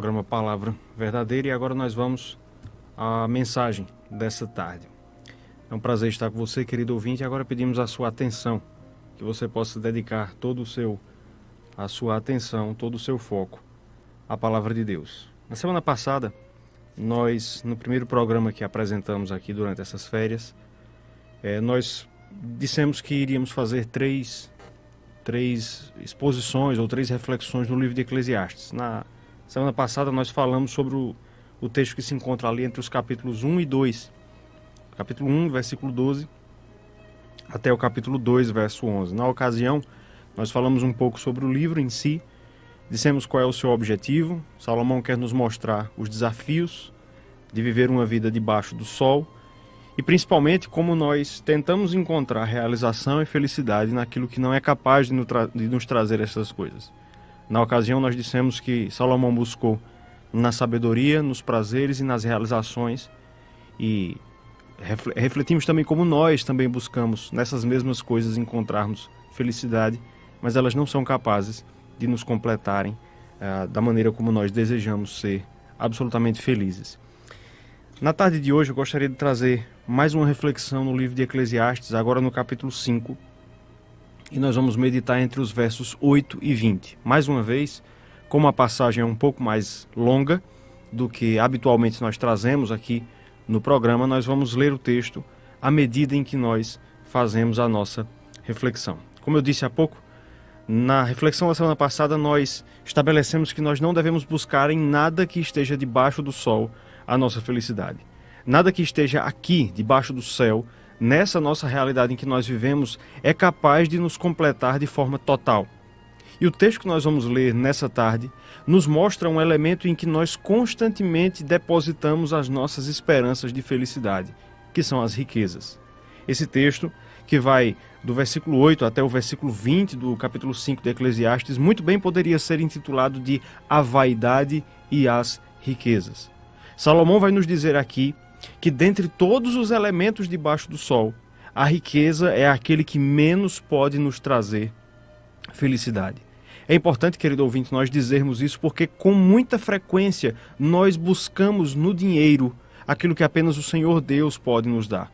Programa Palavra Verdadeira, e agora nós vamos à mensagem dessa tarde. É um prazer estar com você, querido ouvinte, e agora pedimos a sua atenção, que você possa dedicar a sua atenção, todo o seu foco à Palavra de Deus. Na semana passada, nós, no primeiro programa que apresentamos aqui durante essas férias, nós dissemos que iríamos fazer três exposições ou três reflexões no livro de Eclesiastes. Na semana passada nós falamos sobre o texto que se encontra ali entre os capítulos 1 e 2. Capítulo 1, versículo 12, até o capítulo 2, verso 11. Na ocasião, nós falamos um pouco sobre o livro em si, dissemos qual é o seu objetivo. Salomão quer nos mostrar os desafios de viver uma vida debaixo do sol e principalmente como nós tentamos encontrar realização e felicidade naquilo que não é capaz de nos trazer essas coisas. Na ocasião, nós dissemos que Salomão buscou na sabedoria, nos prazeres e nas realizações, e refletimos também como nós também buscamos nessas mesmas coisas encontrarmos felicidade, mas elas não são capazes de nos completarem da maneira como nós desejamos ser absolutamente felizes. Na tarde de hoje eu gostaria de trazer mais uma reflexão no livro de Eclesiastes, agora no capítulo 5, e nós vamos meditar entre os versos 8 e 20. Mais uma vez, como a passagem é um pouco mais longa do que habitualmente nós trazemos aqui no programa, nós vamos ler o texto à medida em que nós fazemos a nossa reflexão. Como eu disse há pouco, na reflexão da semana passada nós estabelecemos que nós não devemos buscar em nada que esteja debaixo do sol a nossa felicidade. Nada que esteja aqui, debaixo do céu, nessa nossa realidade em que nós vivemos, é capaz de nos completar de forma total. E o texto que nós vamos ler nessa tarde nos mostra um elemento em que nós constantemente depositamos as nossas esperanças de felicidade, que são as riquezas. Esse texto, que vai do versículo 8 até o versículo 20 do capítulo 5 de Eclesiastes, muito bem poderia ser intitulado de A Vaidade e as Riquezas. Salomão vai nos dizer aqui que dentre todos os elementos debaixo do sol, a riqueza é aquele que menos pode nos trazer felicidade. É importante, querido ouvinte, nós dizermos isso porque com muita frequência nós buscamos no dinheiro aquilo que apenas o Senhor Deus pode nos dar.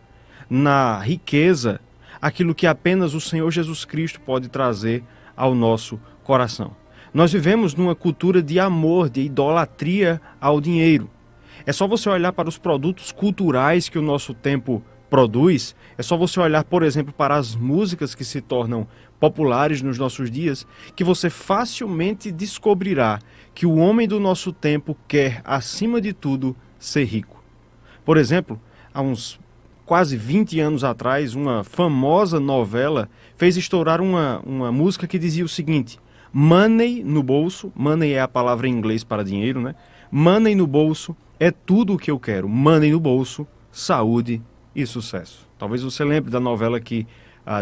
Na riqueza, aquilo que apenas o Senhor Jesus Cristo pode trazer ao nosso coração. Nós vivemos numa cultura de amor, de idolatria ao dinheiro. É só você olhar para os produtos culturais que o nosso tempo produz, é só você olhar, por exemplo, para as músicas que se tornam populares nos nossos dias, que você facilmente descobrirá que o homem do nosso tempo quer, acima de tudo, ser rico. Por exemplo, há uns quase 20 anos atrás, uma famosa novela fez estourar uma música que dizia o seguinte: money no bolso, money é a palavra em inglês para dinheiro, né? Money no bolso é tudo o que eu quero. Money no bolso, saúde e sucesso. Talvez você lembre da novela que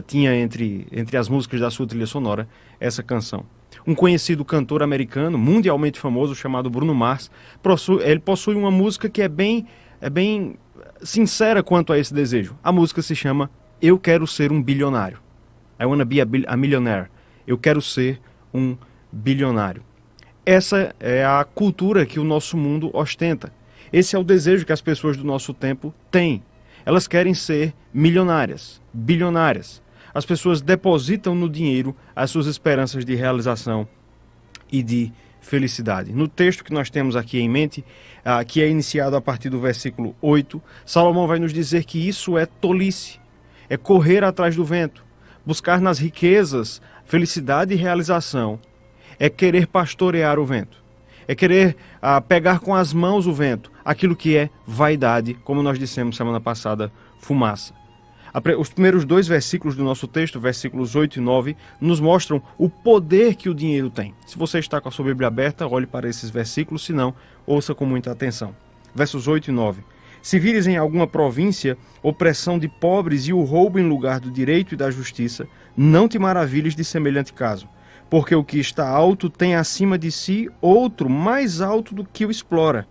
tinha entre as músicas da sua trilha sonora essa canção. Um conhecido cantor americano, mundialmente famoso, chamado Bruno Mars, ele possui uma música que é bem sincera quanto a esse desejo. A música se chama Eu Quero Ser um Bilionário. I wanna be a millionaire. Eu quero ser um bilionário. Essa é a cultura que o nosso mundo ostenta. Esse é o desejo que as pessoas do nosso tempo têm. Elas querem ser milionárias, bilionárias. As pessoas depositam no dinheiro as suas esperanças de realização e de felicidade. No texto que nós temos aqui em mente, que é iniciado a partir do versículo 8, Salomão vai nos dizer que isso é tolice, é correr atrás do vento, buscar nas riquezas felicidade e realização, é querer pastorear o vento. É querer pegar com as mãos o vento, aquilo que é vaidade, como nós dissemos semana passada, fumaça. Os primeiros dois versículos do nosso texto, versículos 8 e 9, nos mostram o poder que o dinheiro tem. Se você está com a sua Bíblia aberta, olhe para esses versículos, se não, ouça com muita atenção. Versos 8 e 9. Se vires em alguma província opressão de pobres e o roubo em lugar do direito e da justiça, não te maravilhes de semelhante caso. Porque o que está alto tem acima de si outro mais alto do que o explora,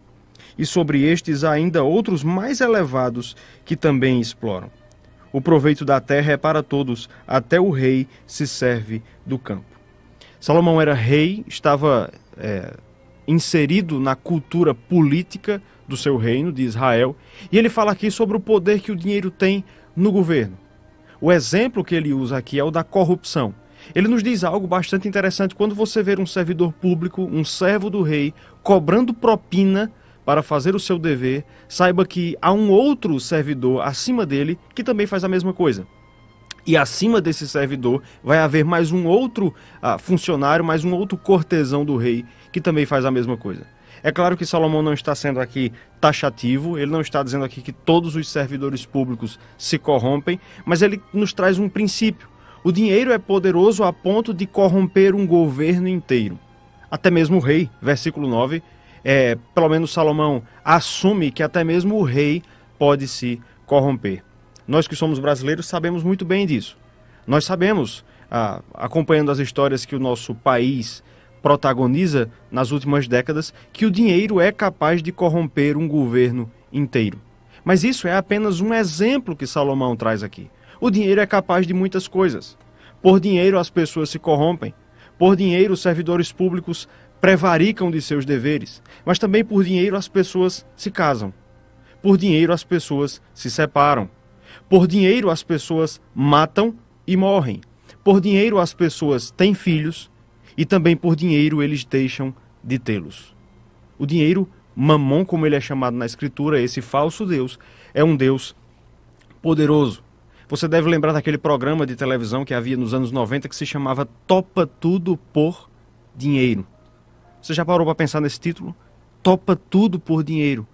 e sobre estes há ainda outros mais elevados que também exploram. O proveito da terra é para todos, até o rei se serve do campo. Salomão era rei, estava inserido na cultura política do seu reino, de Israel, e ele fala aqui sobre o poder que o dinheiro tem no governo. O exemplo que ele usa aqui é o da corrupção. Ele nos diz algo bastante interessante. Quando você ver um servidor público, um servo do rei, cobrando propina para fazer o seu dever, saiba que há um outro servidor acima dele que também faz a mesma coisa. E acima desse servidor vai haver mais um outro funcionário, mais um outro cortesão do rei que também faz a mesma coisa. É claro que Salomão não está sendo aqui taxativo, ele não está dizendo aqui que todos os servidores públicos se corrompem, mas ele nos traz um princípio. O dinheiro é poderoso a ponto de corromper um governo inteiro. Até mesmo o rei, versículo 9, pelo menos Salomão assume que até mesmo o rei pode se corromper. Nós que somos brasileiros sabemos muito bem disso. Nós sabemos, acompanhando as histórias que o nosso país protagoniza nas últimas décadas, que o dinheiro é capaz de corromper um governo inteiro. Mas isso é apenas um exemplo que Salomão traz aqui. O dinheiro é capaz de muitas coisas. Por dinheiro as pessoas se corrompem. Por dinheiro os servidores públicos prevaricam de seus deveres. Mas também por dinheiro as pessoas se casam. Por dinheiro as pessoas se separam. Por dinheiro as pessoas matam e morrem. Por dinheiro as pessoas têm filhos e também por dinheiro eles deixam de tê-los. O dinheiro, Mamon, como ele é chamado na Escritura, esse falso Deus, é um Deus poderoso. Você deve lembrar daquele programa de televisão que havia nos anos 90 que se chamava Topa Tudo por Dinheiro. Você já parou para pensar nesse título? Topa tudo por dinheiro.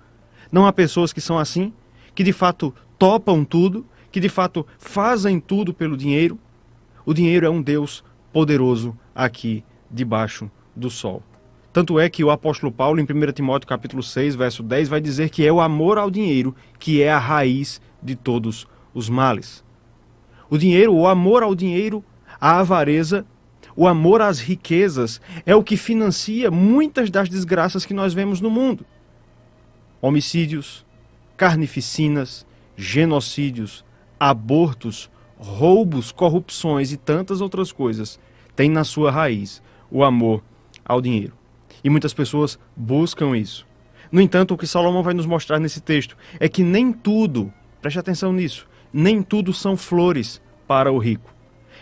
Não há pessoas que são assim, que de fato topam tudo, que de fato fazem tudo pelo dinheiro. O dinheiro é um Deus poderoso aqui debaixo do sol. Tanto é que o apóstolo Paulo, em 1 Timóteo capítulo 6, verso 10, vai dizer que é o amor ao dinheiro que é a raiz de todos os males. O dinheiro, o amor ao dinheiro, a avareza, o amor às riquezas é o que financia muitas das desgraças que nós vemos no mundo. Homicídios, carnificinas, genocídios, abortos, roubos, corrupções e tantas outras coisas têm na sua raiz o amor ao dinheiro. E muitas pessoas buscam isso. No entanto, o que Salomão vai nos mostrar nesse texto é que nem tudo, preste atenção nisso, nem tudo são flores para o rico.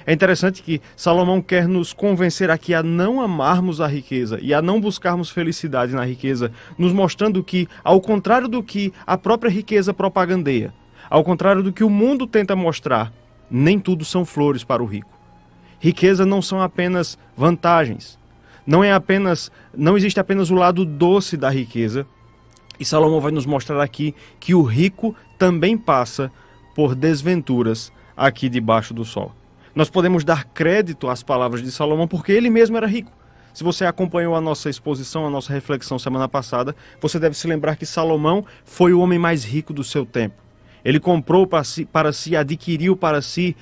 É interessante que Salomão quer nos convencer aqui a não amarmos a riqueza e a não buscarmos felicidade na riqueza, nos mostrando que, ao contrário do que a própria riqueza propagandeia, ao contrário do que o mundo tenta mostrar, nem tudo são flores para o rico. Riqueza não são apenas vantagens. Não existe apenas o lado doce da riqueza. E Salomão vai nos mostrar aqui que o rico também passa por desventuras aqui debaixo do sol. Nós podemos dar crédito às palavras de Salomão porque ele mesmo era rico. Se você acompanhou a nossa exposição, a nossa reflexão semana passada, você deve se lembrar que Salomão foi o homem mais rico do seu tempo. Ele comprou para si, adquiriu para si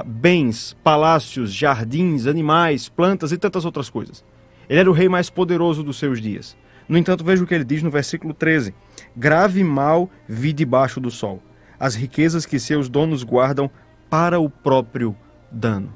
bens, palácios, jardins, animais, plantas e tantas outras coisas. Ele era o rei mais poderoso dos seus dias. No entanto, veja o que ele diz no versículo 13. Grave mal vi debaixo do sol, as riquezas que seus donos guardam para o próprio dano.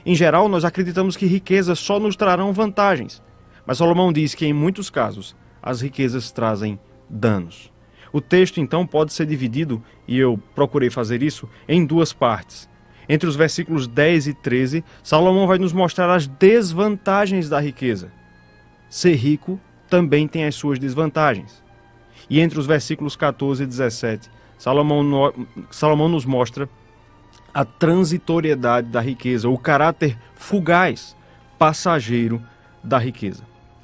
Em geral, nós acreditamos que riquezas só nos trarão vantagens. Mas Salomão diz que, em muitos casos, as riquezas trazem danos. O texto, então, pode ser dividido, e eu procurei fazer isso, em duas partes. Entre os versículos 10 e 13, Salomão vai nos mostrar as desvantagens da riqueza. Ser rico também tem as suas desvantagens. E entre os versículos 14 e 17, Salomão nos mostra a transitoriedade da riqueza, o caráter fugaz, passageiro da riqueza.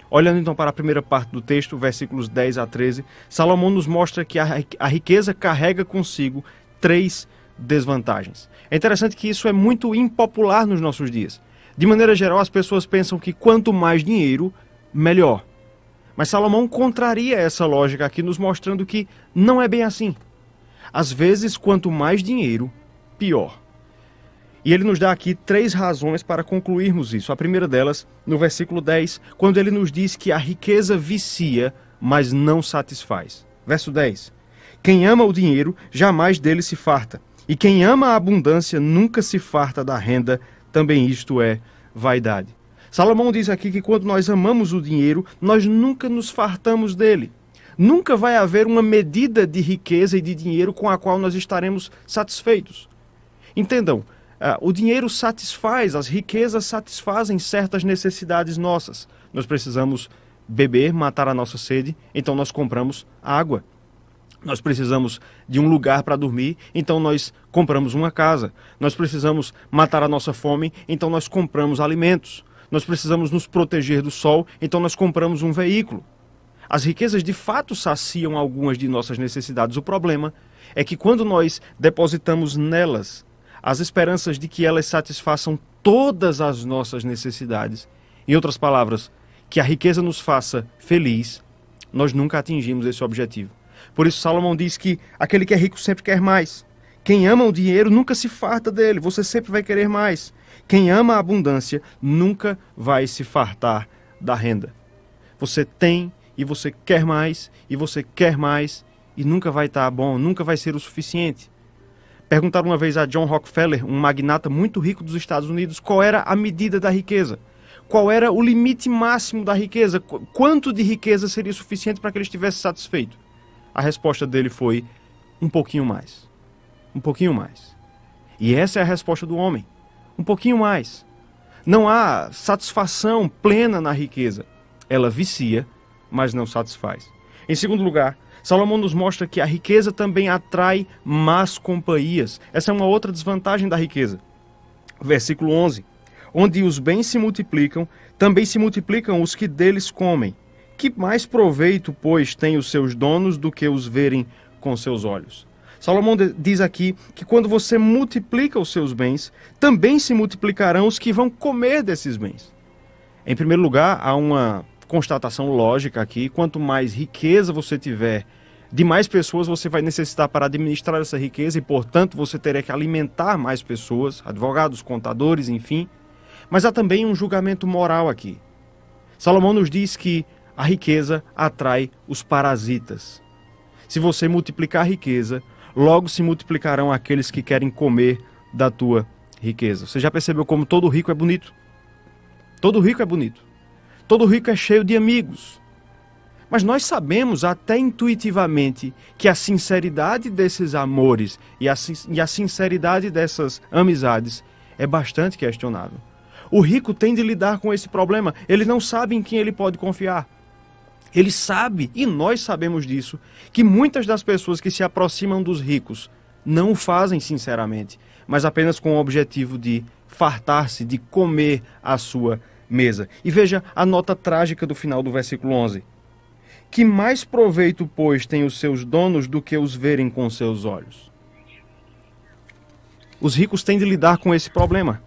Olhando então para a primeira parte do texto, versículos 10 a 13, Salomão nos mostra que a riqueza carrega consigo 3 desvantagens. É interessante que isso é muito impopular nos nossos dias. De maneira geral, as pessoas pensam que quanto mais dinheiro, melhor. Mas Salomão contraria essa lógica aqui, nos mostrando que não é bem assim. Às vezes, quanto mais dinheiro, pior. E ele nos dá aqui 3 razões para concluirmos isso. A primeira delas, no versículo 10, quando ele nos diz que a riqueza vicia, mas não satisfaz. Verso 10. Quem ama o dinheiro, jamais dele se farta. E quem ama a abundância, nunca se farta da renda. Também isto é vaidade. Salomão diz aqui que quando nós amamos o dinheiro, nós nunca nos fartamos dele. Nunca vai haver uma medida de riqueza e de dinheiro com a qual nós estaremos satisfeitos. Entendam, o dinheiro satisfaz, as riquezas satisfazem certas necessidades nossas. Nós precisamos beber, matar a nossa sede, então nós compramos água. Nós precisamos de um lugar para dormir, então nós compramos uma casa. Nós precisamos matar a nossa fome, então nós compramos alimentos. Nós precisamos nos proteger do sol, então nós compramos um veículo. As riquezas de fato saciam algumas de nossas necessidades. O problema é que quando nós depositamos nelas as esperanças de que elas satisfaçam todas as nossas necessidades, em outras palavras, que a riqueza nos faça feliz, nós nunca atingimos esse objetivo. Por isso Salomão diz que aquele que é rico sempre quer mais. Quem ama o dinheiro nunca se farta dele, você sempre vai querer mais. Quem ama a abundância nunca vai se fartar da renda. Você tem e você quer mais, e você quer mais, e nunca vai estar bom, nunca vai ser o suficiente. Perguntaram uma vez a John Rockefeller, um magnata muito rico dos Estados Unidos, qual era a medida da riqueza. Qual era o limite máximo da riqueza? Quanto de riqueza seria suficiente para que ele estivesse satisfeito? A resposta dele foi um pouquinho mais. Um pouquinho mais. E essa é a resposta do homem. Um pouquinho mais. Não há satisfação plena na riqueza. Ela vicia, mas não satisfaz. Em segundo lugar, Salomão nos mostra que a riqueza também atrai más companhias. Essa é uma outra desvantagem da riqueza. Versículo 11. Onde os bens se multiplicam, também se multiplicam os que deles comem. Que mais proveito, pois, têm os seus donos do que os verem com seus olhos? Salomão diz aqui que quando você multiplica os seus bens, também se multiplicarão os que vão comer desses bens. Em primeiro lugar, há uma constatação lógica aqui: quanto mais riqueza você tiver, de mais pessoas você vai necessitar para administrar essa riqueza e, portanto, você terá que alimentar mais pessoas, advogados, contadores, enfim. Mas há também um julgamento moral aqui. Salomão nos diz que a riqueza atrai os parasitas. Se você multiplicar a riqueza, logo se multiplicarão aqueles que querem comer da tua riqueza. Você já percebeu como todo rico é bonito? Todo rico é bonito. Todo rico é cheio de amigos. Mas nós sabemos até intuitivamente que a sinceridade desses amores e a sinceridade dessas amizades é bastante questionável. O rico tem de lidar com esse problema. Ele não sabe em quem ele pode confiar. Ele sabe, e nós sabemos disso, que muitas das pessoas que se aproximam dos ricos não o fazem sinceramente, mas apenas com o objetivo de fartar-se, de comer a sua mesa. E veja a nota trágica do final do versículo 11. Que mais proveito, pois, têm os seus donos do que os verem com seus olhos? Os ricos têm de lidar com esse problema.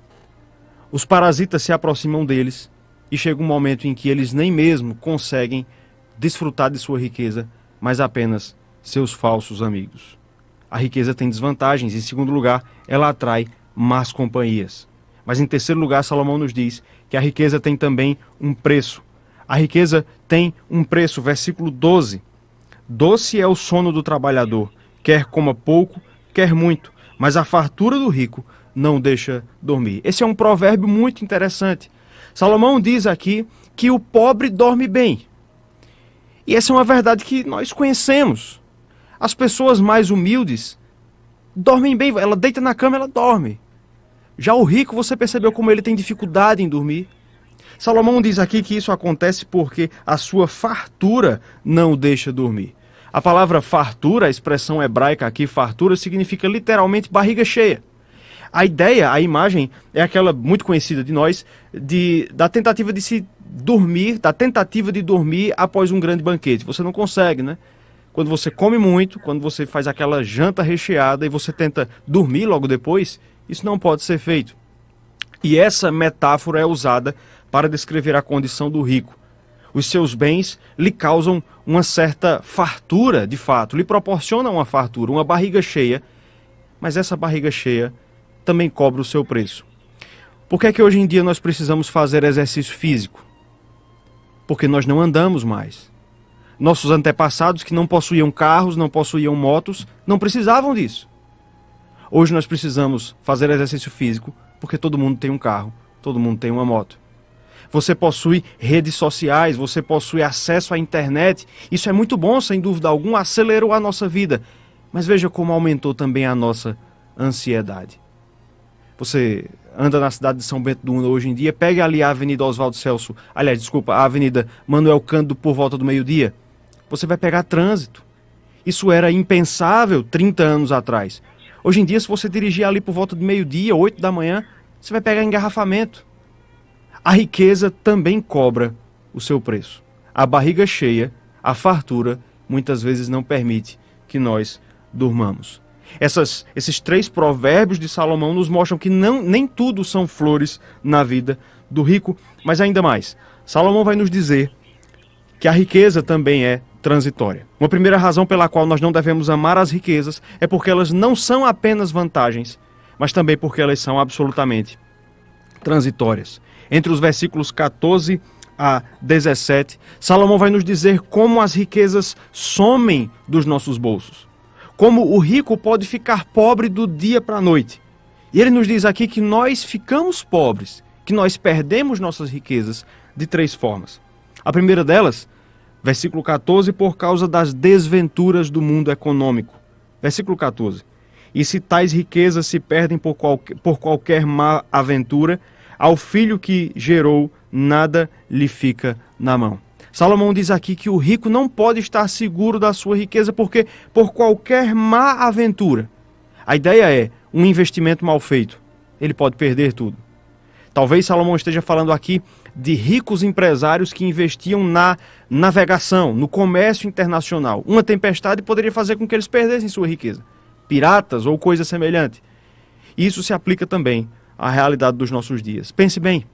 Os parasitas se aproximam deles e chega um momento em que eles nem mesmo conseguem desfrutar de sua riqueza, mas apenas seus falsos amigos. A riqueza tem desvantagens. Em segundo lugar, ela atrai más companhias. Mas em terceiro lugar, Salomão nos diz que a riqueza tem também um preço. A riqueza tem um preço. Versículo 12. Doce é o sono do trabalhador, quer coma pouco, quer muito, mas a fartura do rico não deixa dormir. Esse é um provérbio muito interessante. Salomão diz aqui que o pobre dorme bem. E essa é uma verdade que nós conhecemos. As pessoas mais humildes dormem bem. Ela deita na cama, ela dorme. Já o rico, você percebeu como ele tem dificuldade em dormir? Salomão diz aqui que isso acontece porque a sua fartura não o deixa dormir. A palavra fartura, a expressão hebraica aqui, fartura, significa literalmente barriga cheia. A ideia, a imagem, é aquela muito conhecida de nós, da tentativa de se dormir, da tentativa de dormir após um grande banquete. Você não consegue, né? Quando você come muito, quando você faz aquela janta recheada e você tenta dormir logo depois, isso não pode ser feito. E essa metáfora é usada para descrever a condição do rico. Os seus bens lhe causam uma certa fartura, de fato, lhe proporcionam uma fartura, uma barriga cheia, mas essa barriga cheia também cobra o seu preço. Por que é que hoje em dia nós precisamos fazer exercício físico? Porque nós não andamos mais. Nossos antepassados que não possuíam carros, não possuíam motos, não precisavam disso. Hoje nós precisamos fazer exercício físico porque todo mundo tem um carro, todo mundo tem uma moto. você possui redes sociais, você possui acesso à internet. Isso é muito bom, sem dúvida alguma, acelerou a nossa vida. Mas veja como aumentou também a nossa ansiedade. Você anda na cidade de São Bento do Una hoje em dia, pega ali a Avenida Oswaldo Celso, a Avenida Manuel Cândido por volta do meio-dia, você vai pegar trânsito. Isso era impensável 30 anos atrás. Hoje em dia, se você dirigir ali por volta do meio-dia, 8 da manhã, você vai pegar engarrafamento. A riqueza também cobra o seu preço. A barriga cheia, a fartura, muitas vezes não permite que nós durmamos. Esses 3 provérbios de Salomão nos mostram que nem tudo são flores na vida do rico, mas ainda mais. Salomão vai nos dizer que a riqueza também é transitória. Uma primeira razão pela qual nós não devemos amar as riquezas é porque elas não são apenas vantagens, mas também porque elas são absolutamente transitórias. Entre os versículos 14 a 17, Salomão vai nos dizer como as riquezas somem dos nossos bolsos. Como o rico pode ficar pobre do dia para a noite. E ele nos diz aqui que nós ficamos pobres, que nós perdemos nossas riquezas de 3 formas. A primeira delas, versículo 14, por causa das desventuras do mundo econômico. Versículo 14. E se tais riquezas se perdem por qualquer má aventura, ao filho que gerou, nada lhe fica na mão. Salomão diz aqui que o rico não pode estar seguro da sua riqueza porque por qualquer má aventura. A ideia é um investimento mal feito. Ele pode perder tudo. Talvez Salomão esteja falando aqui de ricos empresários que investiam na navegação, no comércio internacional. Uma tempestade poderia fazer com que eles perdessem sua riqueza. Piratas ou coisa semelhante. Isso se aplica também à realidade dos nossos dias. Pense bem.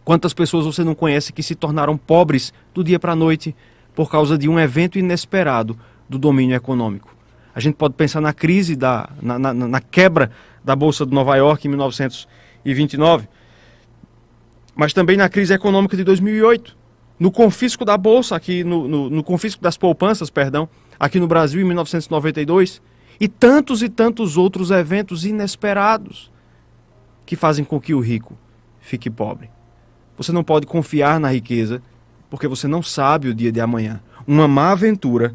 Quantas pessoas você não conhece que se tornaram pobres do dia para a noite por causa de um evento inesperado do domínio econômico? A gente pode pensar na crise, na quebra da Bolsa de Nova York em 1929, mas também na crise econômica de 2008, no confisco da Bolsa, no confisco das poupanças, aqui no Brasil em 1992, e tantos outros eventos inesperados que fazem com que o rico fique pobre. Você não pode confiar na riqueza, porque você não sabe o dia de amanhã. Uma má aventura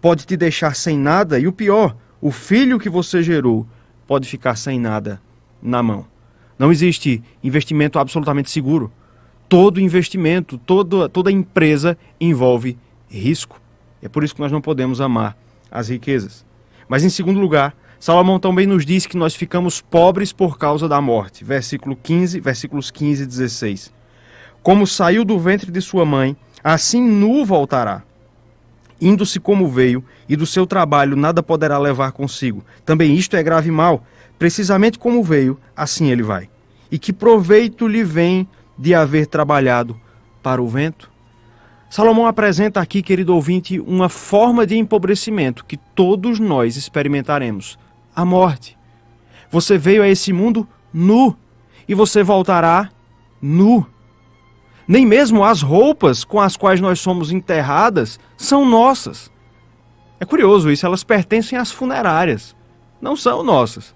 pode te deixar sem nada e o pior, o filho que você gerou pode ficar sem nada na mão. Não existe investimento absolutamente seguro. Todo investimento, toda empresa envolve risco. É por isso que nós não podemos amar as riquezas. Mas em segundo lugar, Salomão também nos diz que nós ficamos pobres por causa da morte. Versículos 15 e 16. Como saiu do ventre de sua mãe, assim nu voltará. Indo-se como veio, e do seu trabalho nada poderá levar consigo. Também isto é grave mal. Precisamente como veio, assim ele vai. E que proveito lhe vem de haver trabalhado para o vento? Salomão apresenta aqui, querido ouvinte, uma forma de empobrecimento que todos nós experimentaremos. A morte. Você veio a esse mundo nu, e você voltará nu. Nem mesmo as roupas com as quais nós somos enterradas são nossas. É curioso isso, elas pertencem às funerárias, não são nossas.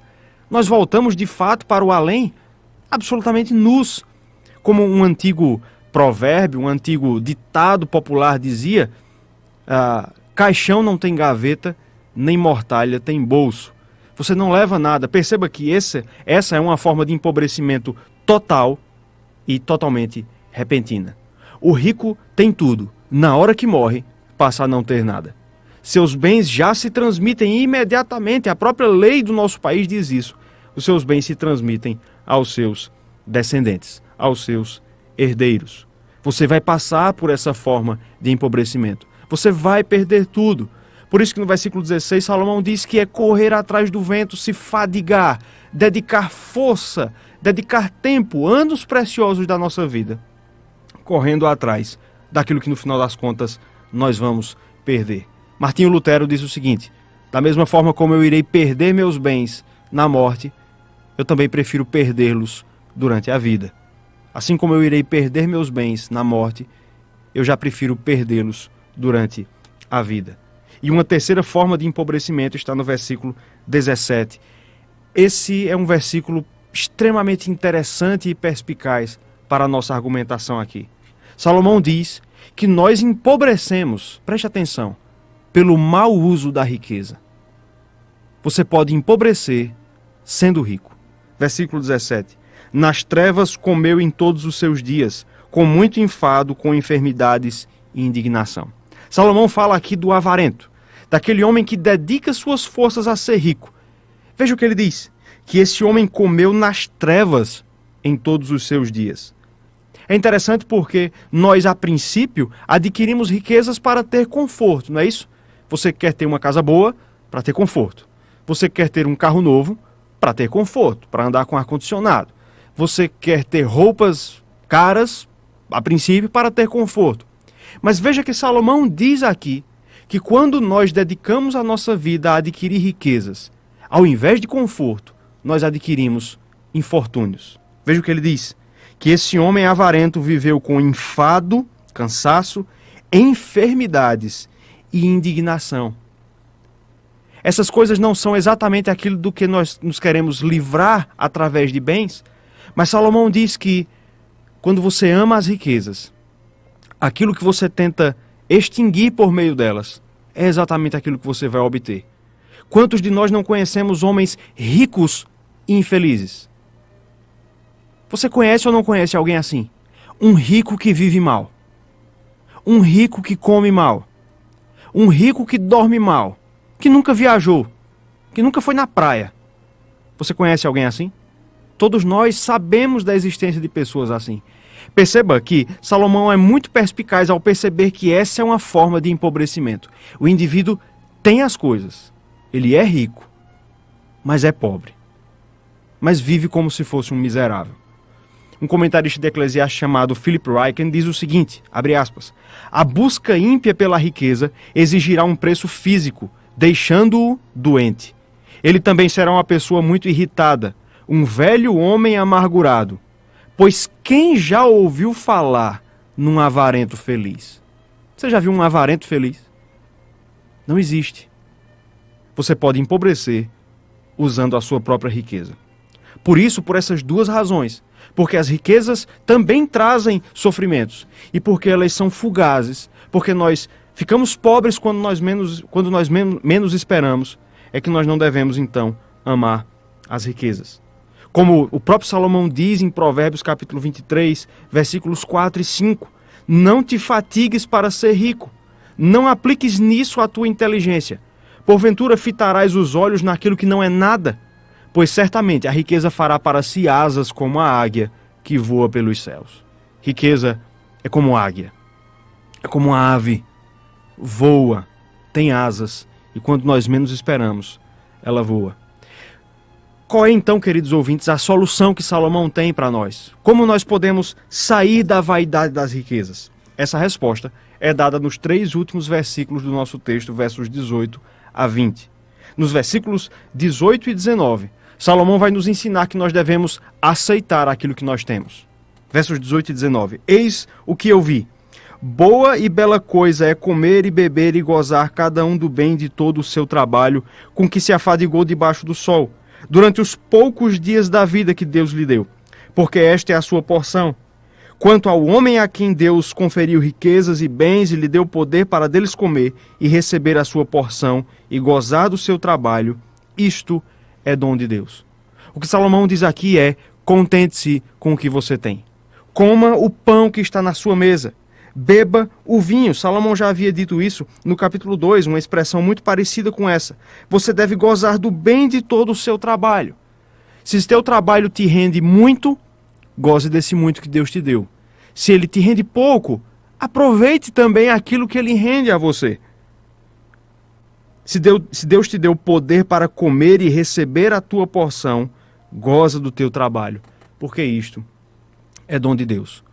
Nós voltamos de fato para o além absolutamente nus. Como um antigo provérbio, um antigo ditado popular dizia, caixão não tem gaveta, nem mortalha tem bolso. Você não leva nada. Perceba que essa é uma forma de empobrecimento total e totalmente repentina. O rico tem tudo. Na hora que morre, passa a não ter nada. Seus bens já se transmitem imediatamente. A própria lei do nosso país diz isso. Os seus bens se transmitem aos seus descendentes, aos seus herdeiros. Você vai passar por essa forma de empobrecimento. Você vai perder tudo. Por isso que no versículo 16, Salomão diz que é correr atrás do vento, se fadigar, dedicar força, dedicar tempo, anos preciosos da nossa vida, correndo atrás daquilo que no final das contas nós vamos perder. Martinho Lutero diz o seguinte: da mesma forma como eu irei perder meus bens na morte, eu também prefiro perdê-los durante a vida. Assim como eu irei perder meus bens na morte, eu já prefiro perdê-los durante a vida. E uma terceira forma de empobrecimento está no versículo 17. Esse é um versículo extremamente interessante e perspicaz para a nossa argumentação aqui. Salomão diz que nós empobrecemos, preste atenção, pelo mau uso da riqueza. Você pode empobrecer sendo rico. Versículo 17. Nas trevas comeu em todos os seus dias, com muito enfado, com enfermidades e indignação. Salomão fala aqui do avarento, daquele homem que dedica suas forças a ser rico. Veja o que ele diz, que esse homem comeu nas trevas em todos os seus dias. É interessante porque nós, a princípio, adquirimos riquezas para ter conforto, não é isso? Você quer ter uma casa boa para ter conforto. Você quer ter um carro novo para ter conforto, para andar com ar-condicionado. Você quer ter roupas caras, a princípio, para ter conforto. Mas veja que Salomão diz aqui que quando nós dedicamos a nossa vida a adquirir riquezas, ao invés de conforto, nós adquirimos infortúnios. Veja o que ele diz, que esse homem avarento viveu com enfado, cansaço, enfermidades e indignação. Essas coisas não são exatamente aquilo do que nós nos queremos livrar através de bens, mas Salomão diz que quando você ama as riquezas, aquilo que você tenta extinguir por meio delas é exatamente aquilo que você vai obter. Quantos de nós não conhecemos homens ricos e infelizes? Você conhece ou não conhece alguém assim? Um rico que vive mal. Um rico que come mal. Um rico que dorme mal. Que nunca viajou. Que nunca foi na praia. Você conhece alguém assim? Todos nós sabemos da existência de pessoas assim. Perceba que Salomão é muito perspicaz ao perceber que essa é uma forma de empobrecimento. O indivíduo tem as coisas. Ele é rico, mas é pobre. Mas vive como se fosse um miserável. Um comentarista de Eclesiastes chamado Philip Ryken diz o seguinte, abre aspas, a busca ímpia pela riqueza exigirá um preço físico, deixando-o doente. Ele também será uma pessoa muito irritada, um velho homem amargurado. Pois quem já ouviu falar num avarento feliz? Você já viu um avarento feliz? Não existe. Você pode empobrecer usando a sua própria riqueza. Por isso, por essas duas razões, porque as riquezas também trazem sofrimentos e porque elas são fugazes, porque nós ficamos pobres quando nós menos esperamos, é que nós não devemos então amar as riquezas. Como o próprio Salomão diz em Provérbios capítulo 23, versículos 4 e 5, não te fatigues para ser rico, não apliques nisso a tua inteligência, porventura fitarás os olhos naquilo que não é nada, pois certamente a riqueza fará para si asas como a águia que voa pelos céus. Riqueza é como águia, é como uma ave, voa, tem asas, e quando nós menos esperamos, ela voa. Qual é então, queridos ouvintes, a solução que Salomão tem para nós? Como nós podemos sair da vaidade das riquezas? Essa resposta é dada nos 3 últimos versículos do nosso texto, versos 18 a 20. Nos versículos 18 e 19, Salomão vai nos ensinar que nós devemos aceitar aquilo que nós temos. Versos 18 e 19. Eis o que eu vi. Boa e bela coisa é comer e beber e gozar cada um do bem de todo o seu trabalho, com que se afadigou debaixo do sol, durante os poucos dias da vida que Deus lhe deu, porque esta é a sua porção. Quanto ao homem a quem Deus conferiu riquezas e bens e lhe deu poder para deles comer e receber a sua porção e gozar do seu trabalho, isto é dom de Deus. O que Salomão diz aqui é, contente-se com o que você tem. Coma o pão que está na sua mesa. Beba o vinho. Salomão já havia dito isso no capítulo 2, uma expressão muito parecida com essa. Você deve gozar do bem de todo o seu trabalho. Se seu trabalho te rende muito, goze desse muito que Deus te deu. Se ele te rende pouco, aproveite também aquilo que ele rende a você. Se Deus te deu poder para comer e receber a tua porção, goza do teu trabalho, porque isto é dom de Deus.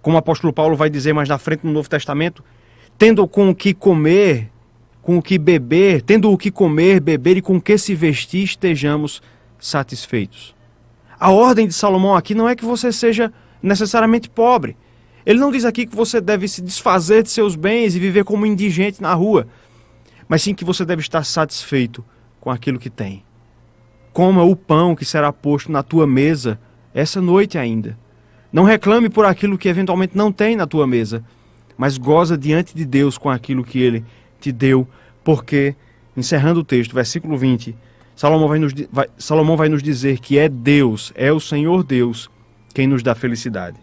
Como o apóstolo Paulo vai dizer mais na frente no Novo Testamento, tendo com o que comer, com o que beber, tendo o que comer, beber e com o que se vestir, estejamos satisfeitos. A ordem de Salomão aqui não é que você seja necessariamente pobre. Ele não diz aqui que você deve se desfazer de seus bens e viver como indigente na rua, mas sim que você deve estar satisfeito com aquilo que tem. Coma o pão que será posto na tua mesa essa noite ainda. Não reclame por aquilo que eventualmente não tem na tua mesa, mas goza diante de Deus com aquilo que Ele te deu, porque, encerrando o texto, versículo 20, Salomão vai nos dizer que é Deus, é o Senhor Deus, quem nos dá felicidade.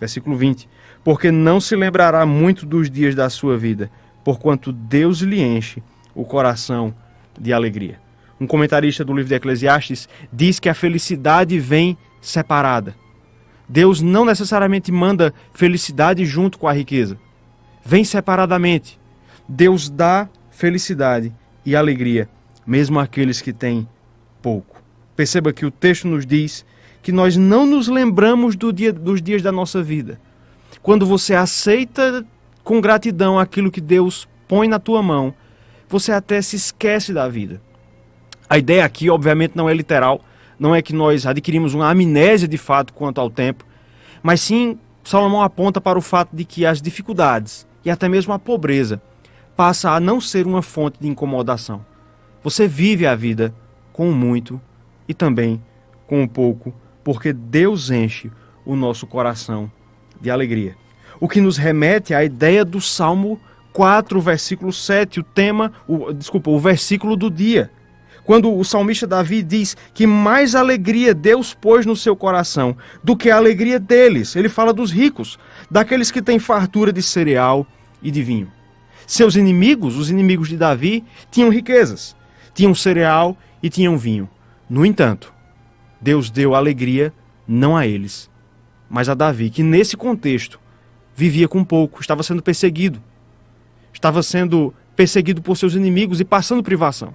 Versículo 20, porque não se lembrará muito dos dias da sua vida, porquanto Deus lhe enche o coração de alegria. Um comentarista do livro de Eclesiastes diz que a felicidade vem separada. Deus não necessariamente manda felicidade junto com a riqueza. Vem separadamente. Deus dá felicidade e alegria, mesmo àqueles que têm pouco. Perceba que o texto nos diz que nós não nos lembramos dos dias da nossa vida. Quando você aceita com gratidão aquilo que Deus põe na tua mão, você até se esquece da vida. A ideia aqui, obviamente, não é literal, não é que nós adquirimos uma amnésia de fato quanto ao tempo, mas sim, Salomão aponta para o fato de que as dificuldades e até mesmo a pobreza passa a não ser uma fonte de incomodação. Você vive a vida com o muito e também com o pouco, porque Deus enche o nosso coração de alegria. O que nos remete à ideia do Salmo 4, versículo 7, o versículo do dia. Quando o salmista Davi diz que mais alegria Deus pôs no seu coração do que a alegria deles. Ele fala dos ricos, daqueles que têm fartura de cereal e de vinho. Seus inimigos, os inimigos de Davi, tinham riquezas, tinham cereal e tinham vinho. No entanto, Deus deu alegria não a eles, mas a Davi, que nesse contexto vivia com pouco, estava sendo perseguido por seus inimigos e passando privação.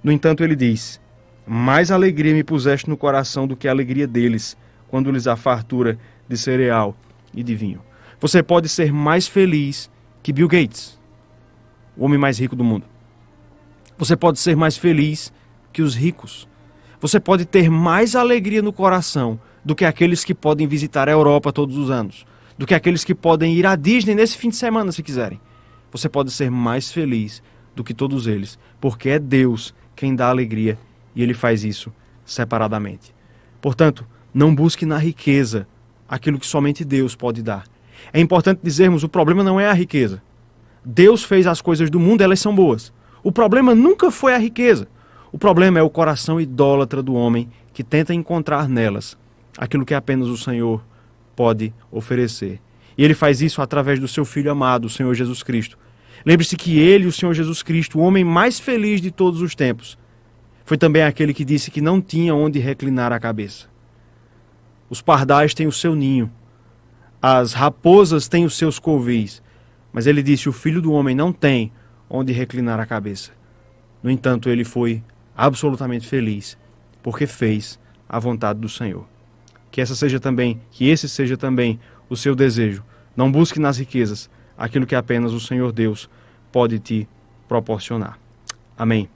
No entanto, ele diz: mais alegria me puseste no coração do que a alegria deles, quando lhes há fartura de cereal e de vinho. Você pode ser mais feliz que Bill Gates, o homem mais rico do mundo. Você pode ser mais feliz que os ricos. Você pode ter mais alegria no coração do que aqueles que podem visitar a Europa todos os anos, do que aqueles que podem ir à Disney nesse fim de semana, se quiserem. Você pode ser mais feliz do que todos eles, porque é Deus quem dá alegria e Ele faz isso separadamente. Portanto, não busque na riqueza aquilo que somente Deus pode dar. É importante dizermos, o problema não é a riqueza. Deus fez as coisas do mundo, elas são boas. O problema nunca foi a riqueza. O problema é o coração idólatra do homem que tenta encontrar nelas aquilo que apenas o Senhor pode oferecer. E Ele faz isso através do seu Filho amado, o Senhor Jesus Cristo. Lembre-se que Ele, o Senhor Jesus Cristo, o homem mais feliz de todos os tempos, foi também aquele que disse que não tinha onde reclinar a cabeça. Os pardais têm o seu ninho, as raposas têm os seus covis, mas Ele disse: o Filho do homem não tem onde reclinar a cabeça. No entanto, Ele foi absolutamente feliz, porque fez a vontade do Senhor. Que esse seja também o seu desejo. Não busque nas riquezas aquilo que apenas o Senhor Deus pode te proporcionar. Amém.